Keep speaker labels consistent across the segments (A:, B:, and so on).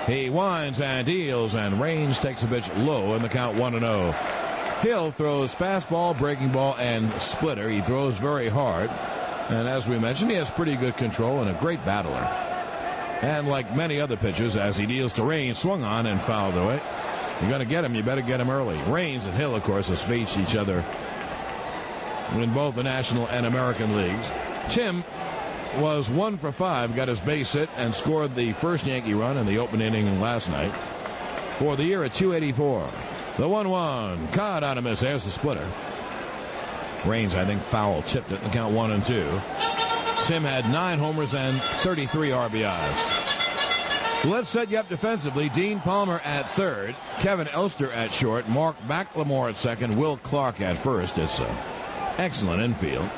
A: He winds and deals, and Raines takes a pitch low in the count 1-0. Hill throws fastball, breaking ball, and splitter. He throws very hard. And as we mentioned, he has pretty good control and a great battler. And like many other pitchers, as he deals to Raines, swung on and fouled away. You're going to get him, you better get him early. Raines and Hill, of course, have faced each other in both the National and American leagues. Tim was 1 for 5, got his base hit, and scored the first Yankee run in the open inning last night. For the year at .284. The 1-1, caught on a miss. There's the splitter. Raines, I think, foul tipped it in the count 1-2. Tim had 9 homers and 33 RBIs. Let's set you up defensively. Dean Palmer at third, Kevin Elster at short, Mark McLemore at second, Will Clark at first. It's an excellent infield.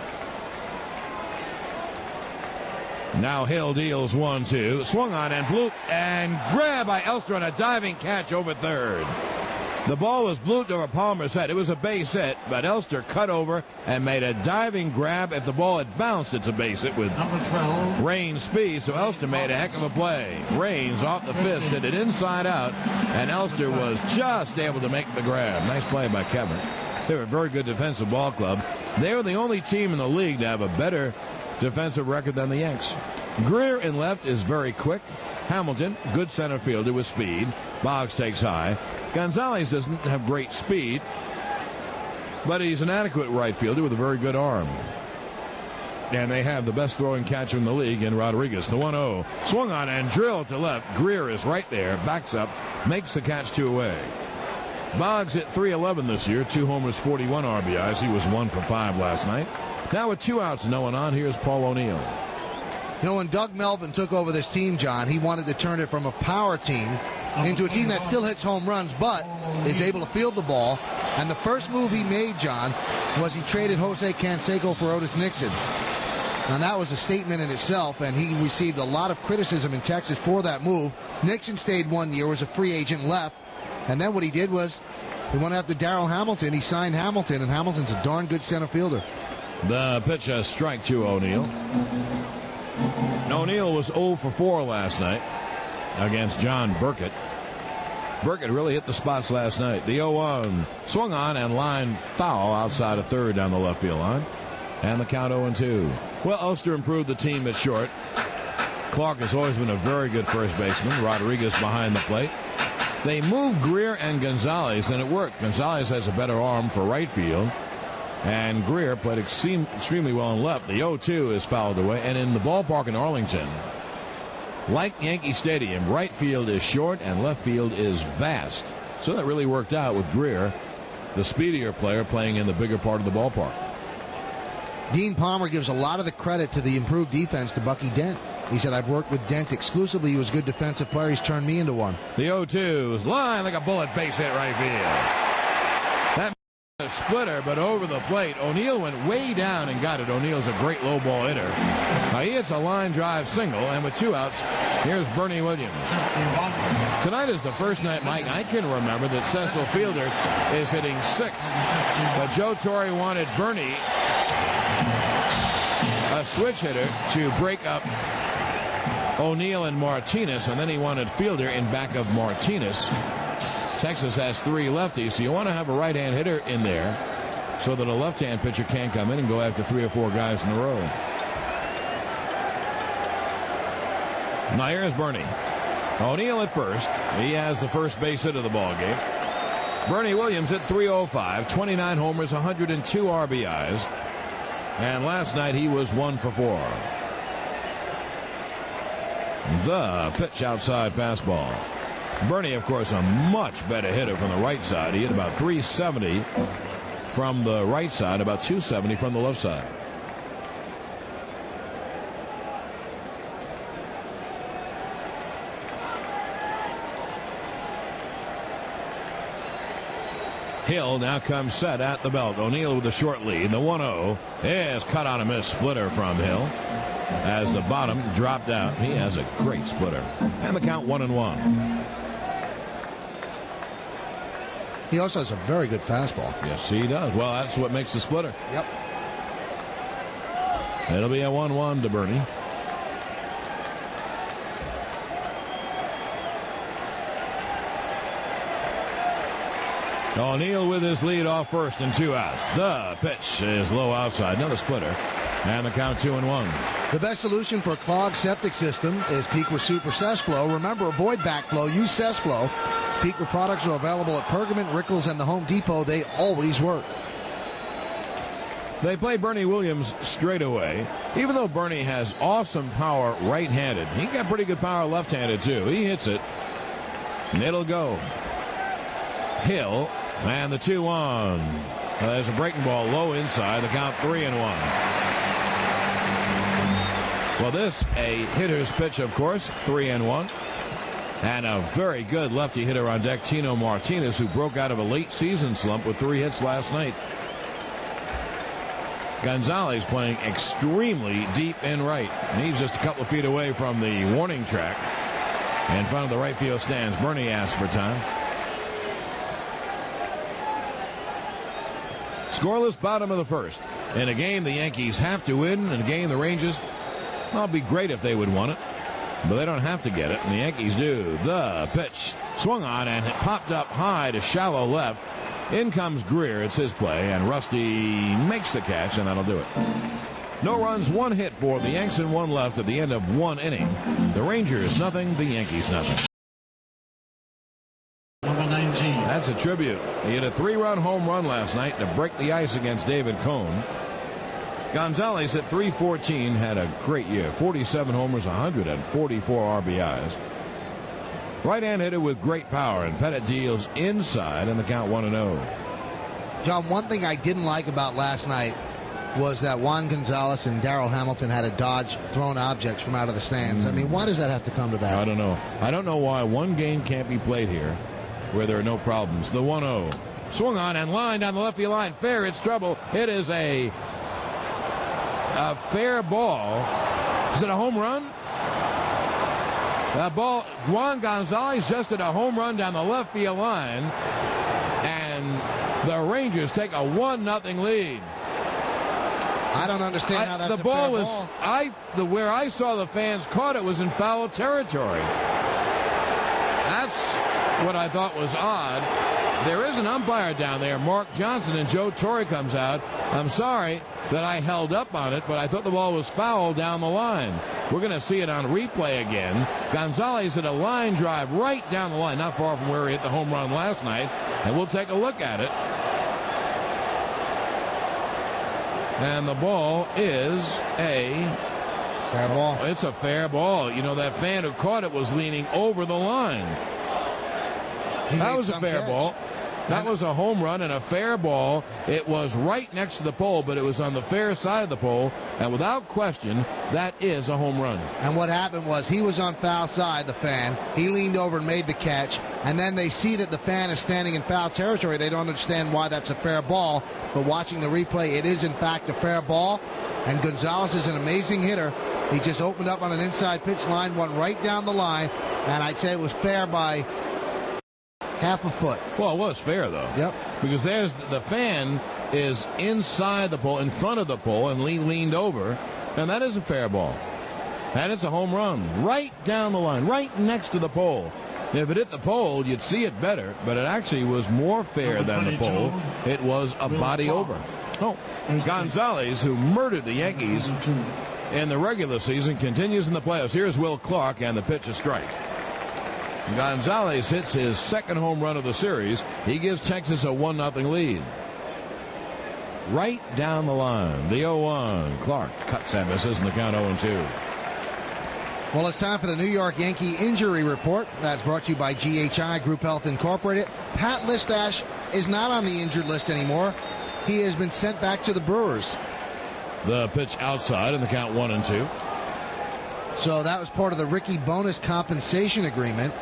A: Now Hill deals 1-2, swung on and blooped and grabbed by Elster on a diving catch over third. The ball was blooped over Palmer's head. It was a base hit, but Elster cut over and made a diving grab. If the ball had bounced, it's a base hit with Raines' speed, so Elster made a heck of a play. Raines off the fist, hit it inside out, and Elster was just able to make the grab. Nice play by Kevin. They were a very good defensive ball club. They were the only team in the league to have a better defensive record than the Yanks. Greer in left is very quick. Hamilton, good center fielder with speed. Boggs takes high. Gonzalez doesn't have great speed, but he's an adequate right fielder with a very good arm. And they have the best throwing catcher in the league in Rodriguez. The 1-0, swung on and drilled to left. Greer is right there, backs up, makes the catch 2 away. Boggs hit .311 this year, 2 homers, 41 RBIs. He was 1 for 5 last night. Now with 2 outs, no one on, here's Paul O'Neill.
B: You know, when Doug Melvin took over this team, John, he wanted to turn it from a power team into a team that still hits home runs, but is able to field the ball. And the first move he made, John, was he traded Jose Canseco for Otis Nixon. Now, that was a statement in itself, and he received a lot of criticism in Texas for that move. Nixon stayed 1 year, was a free agent, left. And then what he did was he went after Darrell Hamilton. He signed Hamilton, and Hamilton's a darn good center fielder.
A: The pitch, a strike to O'Neill. O'Neill was 0 for 4 last night against John Burkett. Burkett really hit the spots last night. The 0-1 swung on and lined foul outside of third down the left field line. And the count 0-2. Well, Elster improved the team at short. Clark has always been a very good first baseman. Rodriguez behind the plate. They moved Greer and Gonzalez, and it worked. Gonzalez has a better arm for right field. And Greer played extremely well in left. The 0-2 is fouled away. And in the ballpark in Arlington, like Yankee Stadium, right field is short and left field is vast. So that really worked out with Greer, the speedier player, playing in the bigger part of the ballpark.
B: Dean Palmer gives a lot of the credit to the improved defense to Bucky Dent. He said, I've worked with Dent exclusively. He was a good defensive player. He's turned me into one.
A: The 0-2 is lined like a bullet, base hit right field. A splitter, but over the plate. O'Neill went way down and got it. O'Neill's a great low ball hitter. Now he hits a line drive single, and with 2 outs, here's Bernie Williams. Tonight is the first night, Mike, I can remember that Cecil Fielder is hitting 6. But Joe Torre wanted Bernie, a switch hitter, to break up O'Neill and Martinez, and then he wanted Fielder in back of Martinez. Texas has 3 lefties, so you want to have a right-hand hitter in there so that a left-hand pitcher can't come in and go after 3 or 4 guys in a row. Now here's Bernie. O'Neill at first. He has the first base hit of the ball game. Bernie Williams at .305, 29 homers, 102 RBIs. And last night he was 1 for 4. The pitch outside fastball. Bernie, of course, a much better hitter from the right side. He hit about .370 from the right side, about .270 from the left side. Hill now comes set at the belt. O'Neill with a short lead. The 1-0 is cut on a miss splitter from Hill as the bottom dropped out. He has a great splitter. And the count 1-1.
B: He also has a very good fastball.
A: Yes, he does. Well, that's what makes the splitter.
B: Yep.
A: It'll be a 1-1 to Bernie. O'Neill with his lead off first and 2 outs. The pitch is low outside. Another splitter. And the count 2-1.
B: The best solution for a clogged septic system is Pequa Super Cessflow. Remember, avoid backflow. Use Cessflow. Pequa products are available at Pergament, Rickles, and the Home Depot. They always work.
A: They play Bernie Williams straight away. Even though Bernie has awesome power right-handed, he got pretty good power left-handed too. He hits it, and it'll go. Hill, and the 2-1. There's a breaking ball low inside. The count 3-1. Well, this a hitter's pitch, of course, 3-1. And a very good lefty hitter on deck, Tino Martinez, who broke out of a late season slump with 3 hits last night. Gonzalez playing extremely deep in right. And he's just a couple of feet away from the warning track in front of the right field stands. Bernie asks for time. Scoreless bottom of the first. In a game the Yankees have to win, in a game the Rangers, well, it'd be great if they would want it, but they don't have to get it, and the Yankees do. The pitch swung on and it popped up high to shallow left. In comes Greer. It's his play, and Rusty makes the catch, and that'll do it. No runs, 1 hit for the Yanks and 1 left at the end of 1 inning. The Rangers nothing, the Yankees nothing.
C: Number 19.
A: That's a tribute. He hit a 3-run home run last night to break the ice against David Cone. Gonzalez at .314 had a great year. 47 homers, 144 RBIs. Right-hand hitter with great power, and Pettit deals inside, and the count 1-0.
B: John, one thing I didn't like about last night was that Juan Gonzalez and Darrell Hamilton had to dodge thrown objects from out of the stands. I mean, why does that have to come to that?
A: I don't know. I don't know why one game can't be played here where there are no problems. The 1-0. Swung on and lined down the left field line. Fair, it's trouble. It is a fair ball. Is it a home run? That ball, Juan Gonzalez just did a home run down the left field line, and the Rangers take a 1-0 lead.
B: I don't understand how that's
A: the ball was ball. Where I saw the fans caught it was in foul territory. That's what I thought was odd. There is an umpire down there, Mark Johnson, and Joe Torre comes out. I'm sorry that I held up on it, but I thought the ball was foul down the line. We're going to see it on replay again. Gonzalez hit a line drive right down the line, not far from where he hit the home run last night, and we'll take a look at it. And the ball is a
B: fair ball.
A: It's a fair ball. You know, that fan who caught it was leaning over the line. That was a fair ball. That was a home run and a fair ball. It was right next to the pole, but it was on the fair side of the pole, and without question, that is a home run.
B: And what happened was he was on foul side, the fan. He leaned over and made the catch, and then they see that the fan is standing in foul territory. They don't understand why that's a fair ball, but watching the replay, it is in fact a fair ball, and Gonzalez is an amazing hitter. He just opened up on an inside pitch line, went right down the line, and I'd say it was fair by half a foot.
A: Well, it was fair, though.
B: Yep.
A: Because there's the fan is inside the pole, in front of the pole, and leaned over, and that is a fair ball. And it's a home run right down the line, right next to the pole. If it hit the pole, you'd see it better, but it actually was more fair than the pole. It was a body over. Oh, Gonzalez, who murdered the Yankees in the regular season, continues in the playoffs. Here's Will Clark, and the pitch is strike. Gonzalez hits his second home run of the series. He gives Texas a 1-0 lead. Right down the line, the 0-1. Clark cuts and misses in the count 0-2.
B: Well, it's time for the New York Yankee Injury Report. That's brought to you by GHI Group Health Incorporated. Pat Listash is not on the injured list anymore. He has been sent back to the Brewers.
A: The pitch outside in the count 1-2.
B: So that was part of the Ricky bonus compensation agreement.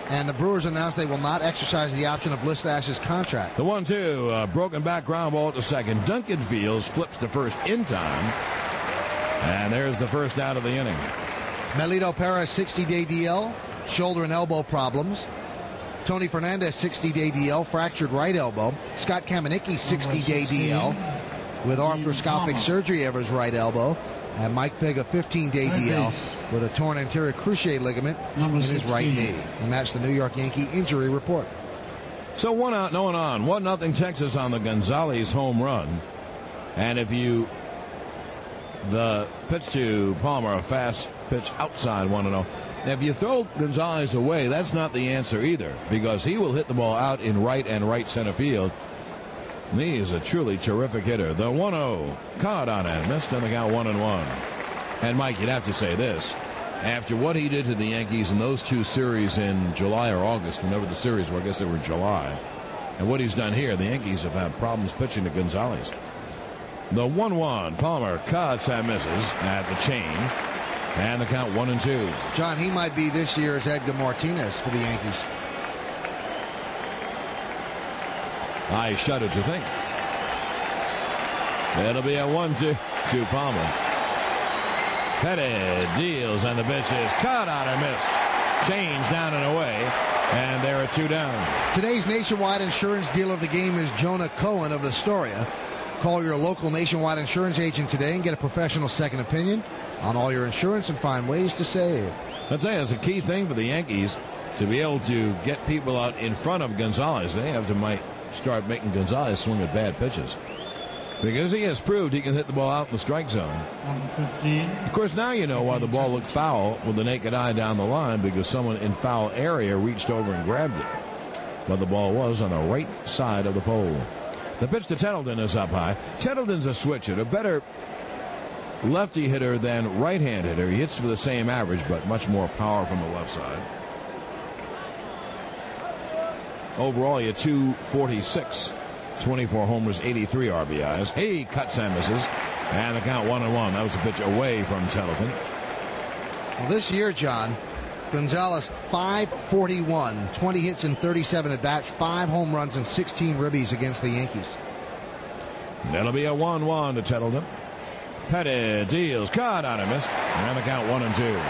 B: And the Brewers announced they will not exercise the option of Listash's contract.
A: The 1-2, broken back ground ball at the second. Duncan Fields flips to first in time. And there's the first out of the inning.
B: Melito Perez, 60-day DL, shoulder and elbow problems. Tony Fernandez, 60-day DL, fractured right elbow. Scott Kamenicki, 60-day DL, with arthroscopic surgery of his right elbow. And Mike Fig, a 15-day DL with a torn anterior cruciate ligament in his right knee. And that's the New York Yankee Injury Report.
A: So 1 out, no one on. 1-0 Texas on the Gonzalez home run. And the pitch to Palmer, a fast pitch outside 1-0. Now, if you throw Gonzalez away, that's not the answer either, because he will hit the ball out in right and right center field. He is a truly terrific hitter. The 1-0 caught on and missed on the count 1-1. And Mike, you'd have to say this. After what he did to the Yankees in those two series in July or August, whenever the series were, I guess they were July, and what he's done here, the Yankees have had problems pitching to Gonzalez. The 1-1, Palmer cuts and misses at the change, and the count 1-2.
B: John, he might be this year's Edgar Martinez for the Yankees.
A: I shudder to think. It'll be a 1-2 to Palmer. Petty deals, and the pitch is caught on and missed. Change down and away, and there are 2 down.
B: Today's nationwide insurance dealer of the game is Jonah Cohen of Astoria. Call your local nationwide insurance agent today and get a professional second opinion on all your insurance and find ways to save.
A: I'll tell you, it's a key thing for the Yankees to be able to get people out in front of Gonzalez. They have to might start making Gonzalez swing at bad pitches, because he has proved he can hit the ball out in the strike zone. Of course, now you know why the ball looked foul with the naked eye down the line, because someone in foul area reached over and grabbed it. But the ball was on the right side of the pole. The pitch to Tettleton is up high. Tettleton's a switch hitter, a better lefty hitter than right-hand hitter. He hits for the same average, but much more power from the left side. Overall, he had 246. 24 homers, 83 RBIs. He cuts and misses, and the count 1-1. That was a pitch away from Tettleton.
B: Well, this year, John, Gonzalez 541, 20 hits and 37 at bats, 5 home runs and 16 ribbies against the Yankees.
A: That'll be a 1-1 to Tettleton. Petty deals, caught on and missed, and the count 1-2.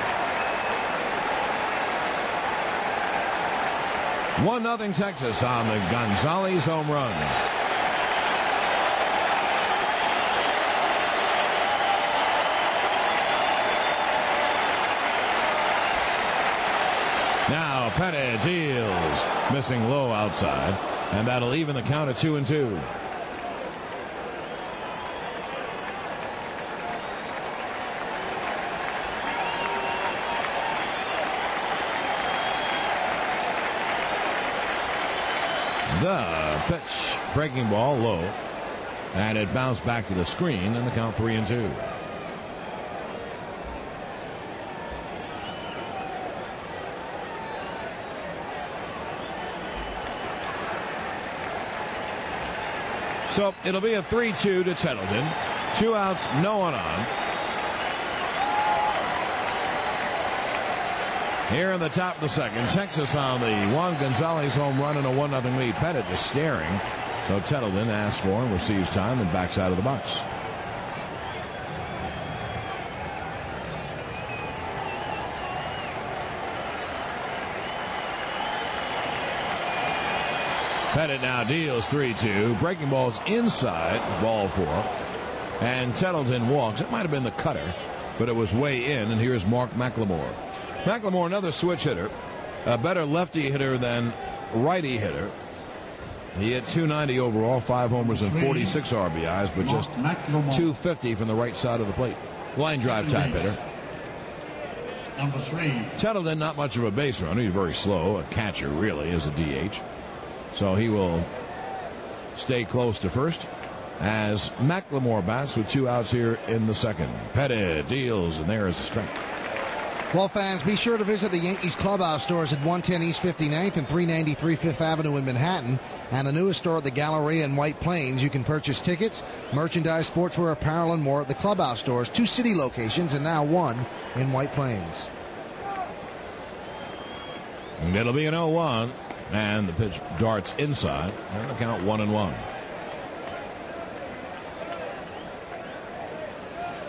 A: 1-0 Texas on the Gonzalez home run. Now Petty deals, missing low outside, and that'll even the count at 2-2. The pitch, breaking ball low, and it bounced back to the screen, and the count 3-2. So it'll be a 3-2 to Tettleton. 2 outs, no one on. Here in the top of the second, Texas on the Juan Gonzalez home run and a 1-0 lead. Pettit just staring. So Tettleton asks for and receives time and backs out of the box. Pettit now deals 3-2. Breaking ball's inside, ball 4. And Tettleton walks. It might have been the cutter, but it was way in. And here's Mark McLemore. McLemore, another switch hitter, a better lefty hitter than righty hitter. He had 290 overall, 5 homers and 46 RBIs, but just 250 from the right side of the plate. Line drive type hitter.
C: Number 3.
A: Tettleton, not much of a base runner. He's very slow. A catcher, really, as a DH. So he will stay close to first as McLemore bats with 2 outs here in the second. Petty deals, and there is the strike.
B: Well, fans, be sure to visit the Yankees clubhouse stores at 110 East 59th and 393 Fifth Avenue in Manhattan, and the newest store at the Galleria in White Plains. You can purchase tickets, merchandise, sportswear, apparel, and more at the clubhouse stores. 2 city locations and now 1 in White Plains.
A: And it'll be an 0-1, and the pitch darts inside, and the count 1-1.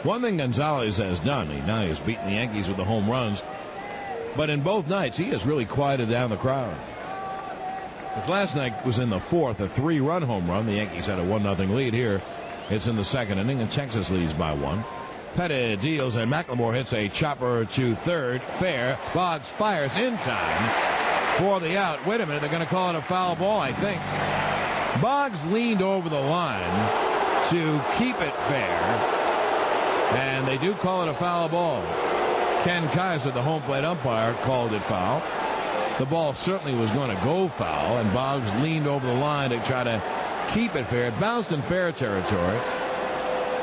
A: One thing Gonzalez has done, he has beaten the Yankees with the home runs, but in both nights he has really quieted down the crowd. But last night was in the 4th, a 3-run home run. The Yankees had a 1-0 lead. Here it's in the second inning, and Texas leads by 1. Petty deals, and McLemore hits a chopper to third. Fair. Boggs fires in time. for the out. Wait a minute, they're going to call it a foul ball, I think. Boggs leaned over the line to keep it fair, and they do call it a foul ball. Ken Kaiser, the home plate umpire, called it foul. The ball certainly was going to go foul, and Boggs leaned over the line to try to keep it fair. It bounced in fair territory,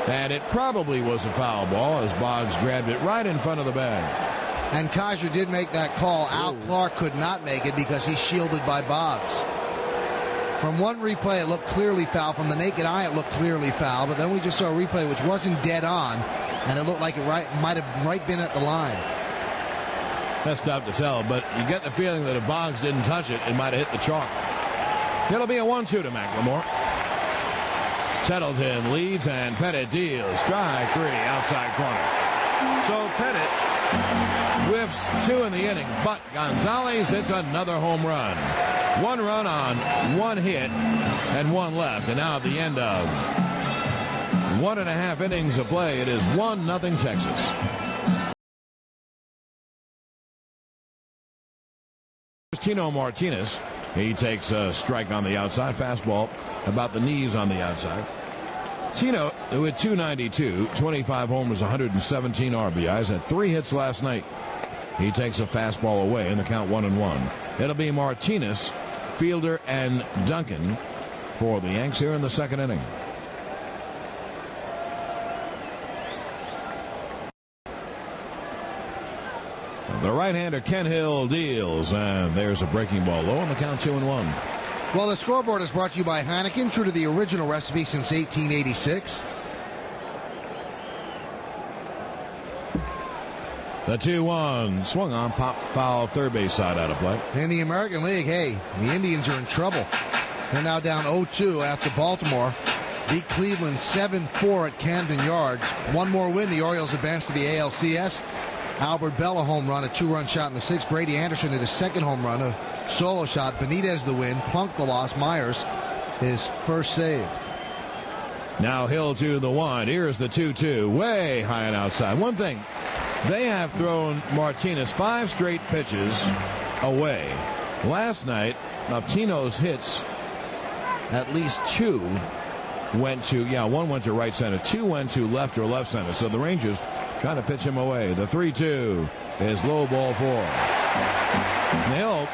A: and it probably was a foul ball as Boggs grabbed it right in front of the bag.
B: And Kaiser did make that call. Al Clark could not make it because he's shielded by Boggs. From one replay, it looked clearly foul. From the naked eye, it looked clearly foul. But then we just saw a replay which wasn't dead on, and it looked like it might have been at the line.
A: That's tough to tell, but you get the feeling that if Boggs didn't touch it, it might have hit the chalk. It'll be a 1-2 to McLemore. Settleton leads, and Pettit deals. Strike 3, outside corner. So Pettit whiffs 2 in the inning, but Gonzalez hits another home run. 1 run on 1 hit and 1 left. And now at the end of 1.5 innings of play, it is 1-0 Texas. Tino Martinez. He takes a strike on the outside. Fastball about the knees on the outside. Tino, who had 292, 25 homers, 117 RBIs, had 3 hits last night. He takes a fastball away in the count 1-1. It'll be Martinez, Fielder, and Duncan for the Yanks here in the second inning. The right-hander Ken Hill deals, and there's a breaking ball low on the count 2-1.
B: Well, the scoreboard is brought to you by Heineken, true to the original recipe since 1886.
A: The 2-1 swung on, pop foul, third base side out of play.
B: In the American League, hey, the Indians are in trouble. They're now down 0-2 after Baltimore beat Cleveland 7-4 at Camden Yards. One more win, the Orioles advance to the ALCS. Albert Bell a home run, a 2-run shot in the 6th. Brady Anderson hit his second home run, a solo shot. Benitez the win, Plunk the loss. Myers his first save.
A: Now Hill to the 1. Here's the 2-2, way high and outside. One thing, they have thrown Martinez 5 straight pitches away. Last night, of Tino's hits, at least 2 went to, one went to right center, 2 went to left or left center. So the Rangers trying to pitch him away. The 3-2 is low, ball 4. Hill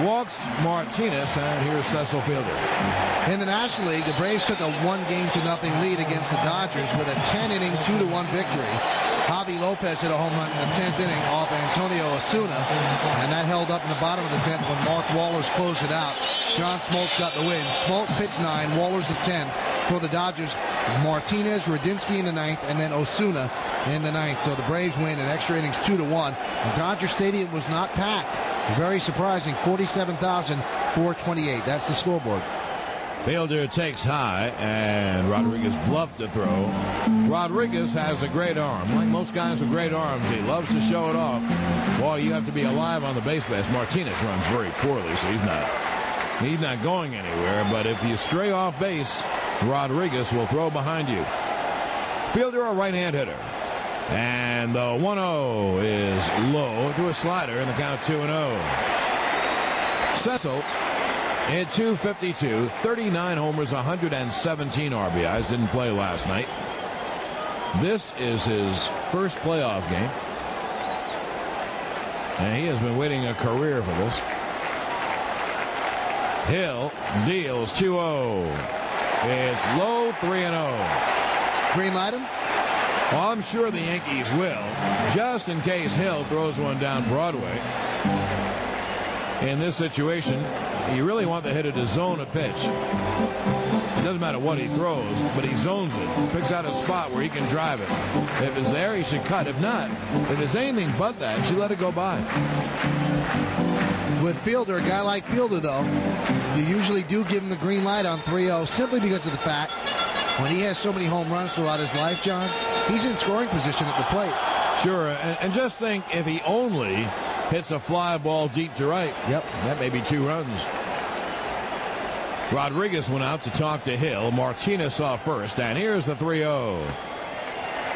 A: walks Martinez, and here's Cecil Fielder.
B: In the National League, the Braves took a 1-0 lead against the Dodgers with a 10-inning, 2-1 victory. Javi Lopez hit a home run in the 10th inning off Antonio Osuna, and that held up in the bottom of the 10th when Mark Wohlers closed it out. John Smoltz got the win. Smoltz pitched 9, Wohlers the 10th for the Dodgers. Martinez, Radinsky in the 9th, and then Osuna in the 9th. So the Braves win in extra innings 2-1. And Dodger Stadium was not packed. Very surprising, 47,428. That's the scoreboard.
A: Fielder takes high, and Rodriguez bluffed the throw. Rodriguez has a great arm. Like most guys with great arms, he loves to show it off. Boy, you have to be alive on the base pass. Martinez runs very poorly, so he's not going anywhere. But if you stray off base, Rodriguez will throw behind you. Fielder, a right-hand hitter. And the 1-0 is low through a slider in the count 2-0. Cecil hit .252, 39 homers, 117 RBIs. Didn't play last night. This is his first playoff game. And he has been waiting a career for this. Hill deals 2-0. It's low, 3-0.
B: Green light him?
A: Well, I'm sure the Yankees will, just in case Hill throws one down Broadway. In this situation, you really want the hitter to zone a pitch. It doesn't matter what he throws, but he zones it. Picks out a spot where he can drive it. If it's there, he should cut. If not, if it's anything but that, he should let it go by.
B: With Fielder, a guy like Fielder, though, you usually do give him the green light on 3-0 simply because of the fact when he has so many home runs throughout his life, John, he's in scoring position at the plate.
A: Sure, and just think if he only hits a fly ball deep to right, that may be 2 runs. Rodriguez went out to talk to Hill. Martinez saw first, and here's the 3-0.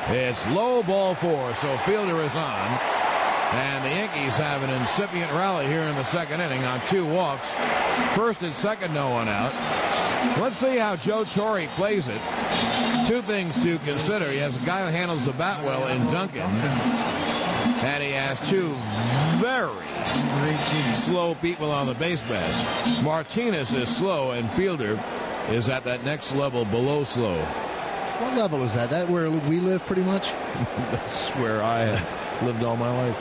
A: It's low, ball 4, so Fielder is on. And the Yankees have an incipient rally here in the second inning on 2 walks. First and second, no one out. Let's see how Joe Torre plays it. 2 things to consider. He has a guy who handles the bat well in Duncan. And he has 2 very slow people on the base pass. Martinez is slow, and Fielder is at that next level below slow.
B: What level is that? That where we live pretty much?
A: That's where I have lived all my life.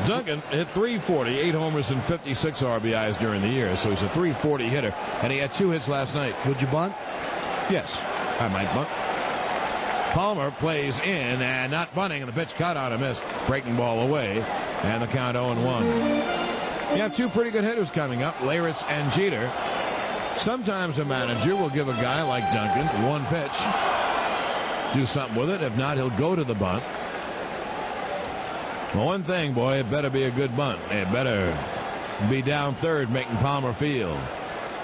A: Duncan hit .340, 8 homers and 56 RBIs during the year, so he's a .340 hitter, and he had 2 hits last night.
B: Would you bunt?
A: Yes, I might bunt. Palmer plays in and not bunting, and the pitch caught on a miss. Breaking ball away, and the count 0-1. You have 2 pretty good hitters coming up, Leyritz and Jeter. Sometimes a manager will give a guy like Duncan 1 pitch, do something with it. If not, he'll go to the bunt. Well, one thing, boy, it better be a good bunt. It better be down third, making Palmer field.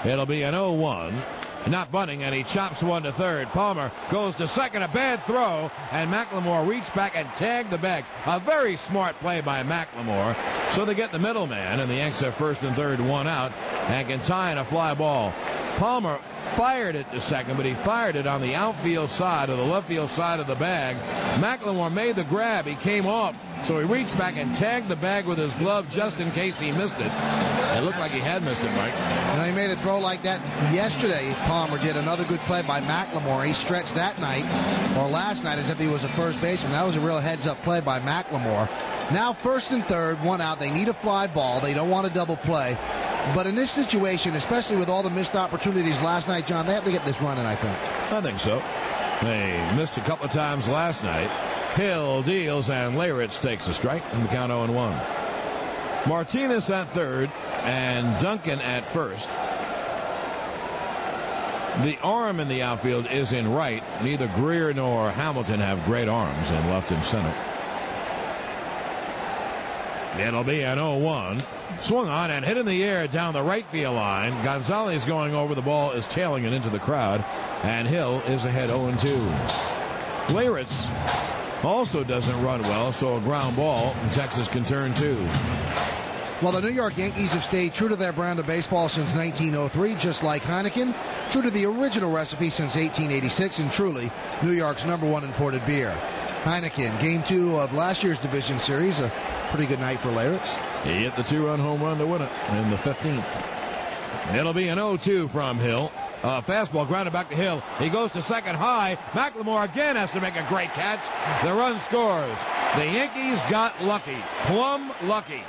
A: It'll be an 0-1. Not bunting, and he chops one to third. Palmer goes to second, a bad throw, and McLemore reached back and tagged the bag. A very smart play by McLemore. So they get the middleman, and the Yanks have first and third, 1 out, and can tie in a fly ball. Palmer fired it to second, but he fired it on the outfield side or the left field side of the bag. McLemore made the grab. He came off, so he reached back and tagged the bag with his glove just in case he missed it. It looked like he had missed it, Mike.
B: He made a throw like that yesterday. Palmer did another good play by McLemore. He stretched that night, or last night, as if he was a first baseman. That was a real heads-up play by McLemore. Now first and third, 1 out. They need a fly ball. They don't want a double play. But in this situation, especially with all the missed opportunities last night, John, they have to get this running, I think.
A: I think so. They missed a couple of times last night. Hill deals, and Leyritz takes a strike, and the count 0-1. Martinez at third, and Duncan at first. The arm in the outfield is in right. Neither Greer nor Hamilton have great arms in left and center. It'll be an 0-1. Swung on and hit in the air down the right field line. Gonzalez going over. The ball is tailing it into the crowd, and Hill is ahead 0-2. Leyritz also doesn't run well, so a ground ball, and Texas can turn 2.
B: Well, the New York Yankees have stayed true to their brand of baseball since 1903, just like Heineken, true to the original recipe since 1886, and truly New York's #1 imported beer. Heineken, Game 2 of last year's division series, a pretty good night for Leyritz.
A: He hit the 2-run home run to win it in the 15th. It'll be an 0-2 from Hill. Fastball grounded back to Hill. He goes to second high. McLemore again has to make a great catch. The run scores. The Yankees got lucky. Plumb lucky.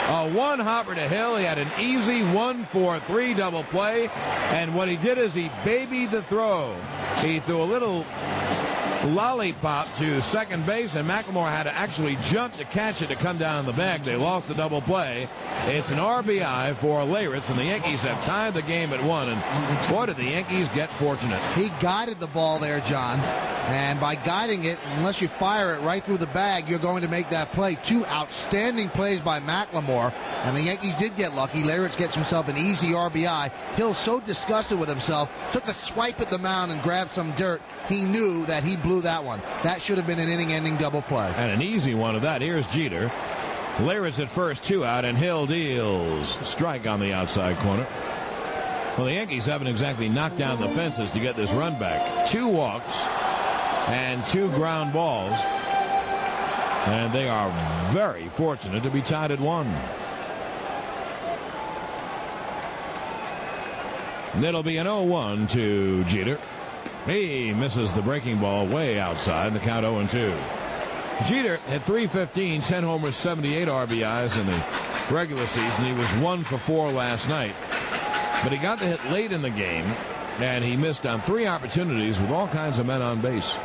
A: A 1-hopper to Hill. He had an easy 1-4-3 double play. And what he did is he babied the throw. He threw a little lollipop to second base, and McLemore had to actually jump to catch it to come down the bag. They lost the double play. It's an RBI for Leyritz, and the Yankees have tied the game at 1. And boy, did the Yankees get fortunate.
B: He guided the ball there, John, and by guiding it, unless you fire it right through the bag, you're going to make that play. 2 outstanding plays by McLemore, and the Yankees did get lucky. Leyritz gets himself an easy RBI. Hill's so disgusted with himself, took a swipe at the mound and grabbed some dirt. He knew that he blew that one. That should have been an inning-ending double play.
A: And an easy one of that. Here's Jeter. Leyritz at first, 2 out, and Hill deals. Strike on the outside corner. Well, the Yankees haven't exactly knocked down the fences to get this run back. 2 walks and 2 ground balls. And they are very fortunate to be tied at 1. And it'll be an 0-1 to Jeter. He misses the breaking ball way outside. The count 0-2. Jeter had .315, 10 homers, 78 RBIs in the regular season. He was 1 for 4 last night. But he got the hit late in the game, and he missed on 3 opportunities with all kinds of men on base.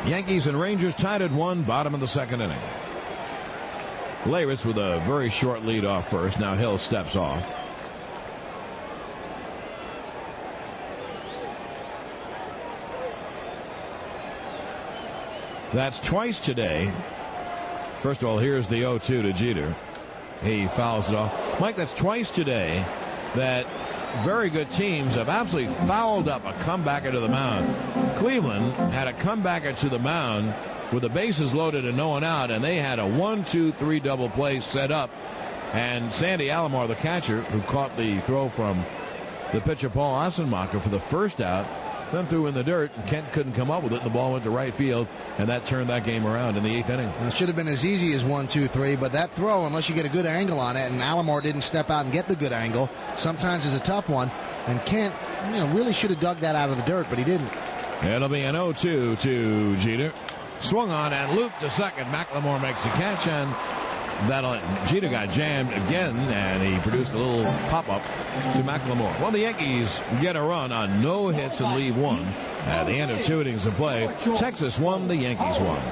A: Yankees and Rangers tied at 1, bottom of the second inning. Leyritz with a very short lead off first. Now Hill steps off. That's twice today. First of all, here's the 0-2 to Jeter. He fouls it off. Mike, that's twice today that very good teams have absolutely fouled up a comebacker to the mound. Cleveland had a comebacker to the mound with the bases loaded and no one out, and they had a 1-2-3 double play set up. And Sandy Alomar, the catcher, who caught the throw from the pitcher Paul Assenmacher for the first out, then threw in the dirt, and Kent couldn't come up with it, and the ball went to right field, and that turned that game around in the 8th inning.
B: Well, it should have been as easy as 1-2-3, but that throw, unless you get a good angle on it, and Alomar didn't step out and get the good angle, sometimes is a tough one. And Kent, really should have dug that out of the dirt, but he didn't.
A: It'll be an 0-2 to Jeter. Swung on and looped to second. McLemore makes the catch, and Jeter got jammed again, and he produced a little pop-up to McLemore. Well, the Yankees get a run on no hits and leave one. At the end of 2 innings of play, Texas won, the Yankees won.